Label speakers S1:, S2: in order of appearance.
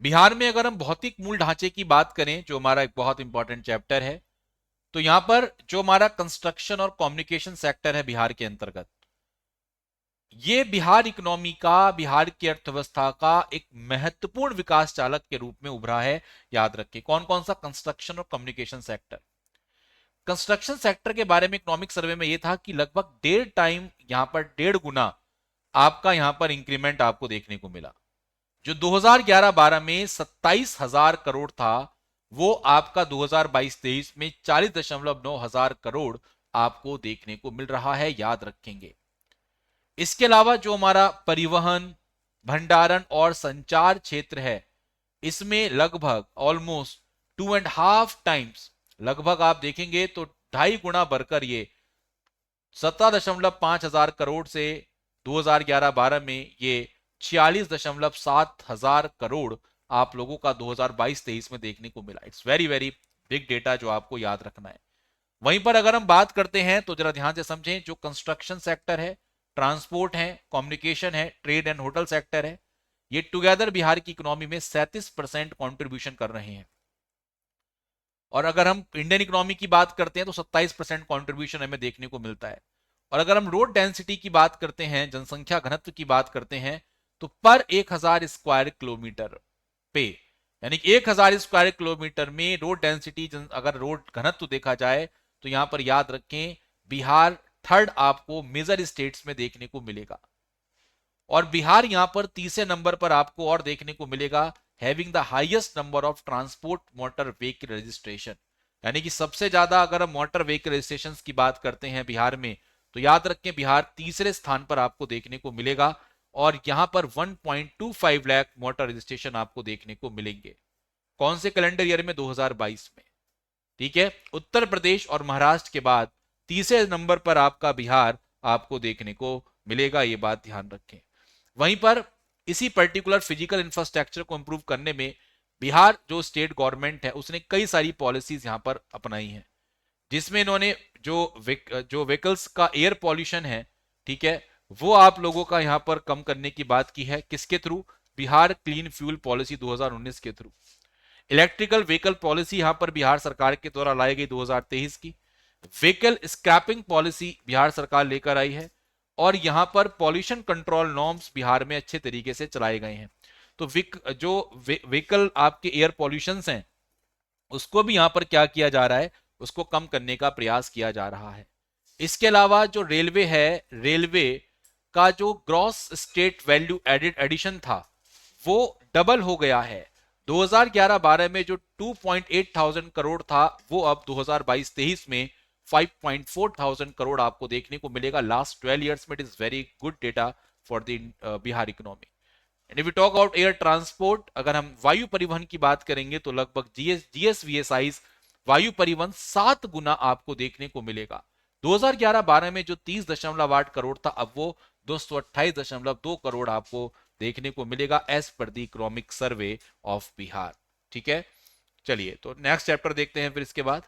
S1: बिहार में अगर हम भौतिक मूल ढांचे की बात करें, जो हमारा एक बहुत इंपॉर्टेंट चैप्टर है, तो यहां पर जो हमारा कंस्ट्रक्शन और कम्युनिकेशन सेक्टर है बिहार के अंतर्गत, ये बिहार इकोनॉमी का, बिहार की अर्थव्यवस्था का एक महत्वपूर्ण विकास चालक के रूप में उभरा है। याद रखिए कौन कौन सा, कंस्ट्रक्शन और कम्युनिकेशन सेक्टर। कंस्ट्रक्शन सेक्टर के बारे में इकोनॉमिक सर्वे में यह था कि लगभग 1.5 टाइम, यहां पर 1.5 गुना आपका यहां पर इंक्रीमेंट आपको देखने को मिला। जो 2011-12 में 27,000 करोड़ था, वो आपका 2022-23 में 40.9 हजार करोड़ आपको देखने को मिल रहा है। याद रखेंगे। इसके अलावा जो हमारा परिवहन, भंडारण और संचार क्षेत्र है, इसमें लगभग ऑलमोस्ट 2.5 टाइम्स, लगभग आप देखेंगे तो 2.5 गुना बढ़कर ये 17.5 हजार करोड़ से 2011-12 में ये 46.7 हजार करोड़ आप लोगों का 2022-23 में देखने को मिला। It's very very big data जो आपको याद रखना है। वहीं पर अगर हम बात करते हैं तो जरा ध्यान से समझें, जो कंस्ट्रक्शन सेक्टर है, ट्रांसपोर्ट है, कम्युनिकेशन है, ट्रेड एंड होटल सेक्टर है, ये टुगेदर बिहार की इकोनॉमी में 37% कॉन्ट्रीब्यूशन कर रहे हैं। और अगर हम इंडियन इकोनॉमी की बात करते हैं तो 27% कॉन्ट्रीब्यूशन हमें देखने को मिलता है। और अगर हम रोड डेंसिटी की बात करते हैं, जनसंख्या घनत्व की बात करते हैं, तो पर 1,000 स्क्वायर किलोमीटर पे, यानी कि 1,000 स्क्वायर किलोमीटर में रोड डेंसिटी, अगर रोड घनत्व देखा जाए तो यहां पर याद रखें बिहार थर्ड आपको मेजर स्टेट्स में देखने को मिलेगा। और बिहार यहां पर तीसरे नंबर पर आपको और देखने को मिलेगा, having the highest number of transport motor vehicle registration. यानी कि सबसे ज्यादा अगर हम मोटर व्हीकल रजिस्ट्रेशन की बात करते हैं बिहार में, तो याद रखें बिहार तीसरे स्थान पर आपको देखने को मिलेगा। और यहां पर 1.25 लाख मोटर रजिस्ट्रेशन आपको देखने को मिलेंगे। कौन से कैलेंडर ईयर में? 2022 में। ठीक है, उत्तर प्रदेश और महाराष्ट्र के बाद तीसरे नंबर पर आपका बिहार आपको देखने को मिलेगा, ये बात ध्यान रखें। वहीं पर इसी पर्टिकुलर फिजिकल इंफ्रास्ट्रक्चर को इंप्रूव करने में बिहार जो स्टेट गवर्नमेंट है उसने कई सारी पॉलिसीज यहां पर अपनाई हैं, जिसमें इन्होंने जो व्हीकल्स का एयर पॉल्यूशन है, ठीक है, वो आप लोगों का यहां पर कम करने की बात की है। किसके through? Bihar clean fuel policy 2019 के थ्रू। इलेक्ट्रिकल व्हीकल पॉलिसी यहां पर बिहार सरकार के द्वारा लाई गई 2023 की। व्हीकल स्क्रैपिंग पॉलिसी बिहार सरकार लेकर आई है। और यहां पर पॉल्यूशन कंट्रोल नॉर्म्स बिहार में अच्छे तरीके से चलाए गए हैं। तो जो व्हीकल आपके एयर पॉल्यूशन हैं, उसको भी यहां पर क्या किया जा रहा है, उसको कम करने का प्रयास किया जा रहा है। इसके अलावा जो रेलवे है, रेलवे का जो gross state value added addition था, वो डबल हो गया है। 2011-12 में जो 2.8 थाउजेंड करोड़ था, वो अब 2022-23 में 5.4 थाउजेंड करोड़ आपको देखने को मिलेगा। लास्ट 12 ईयर्स में it is very good data for the Bihar economy. And if we talk about air transport, अगर हम वायु परिवहन की बात करेंगे तो लगभग जीएसवीएसआई वायु परिवहन 7 गुना आपको देखने को मिलेगा। 2011-12 में जो 30.8 करोड़ था, अब वो 228.2 करोड़ आपको देखने को मिलेगा as per the economic survey of Bihar. ठीक है, चलिए तो नेक्स्ट चैप्टर देखते हैं फिर इसके बाद।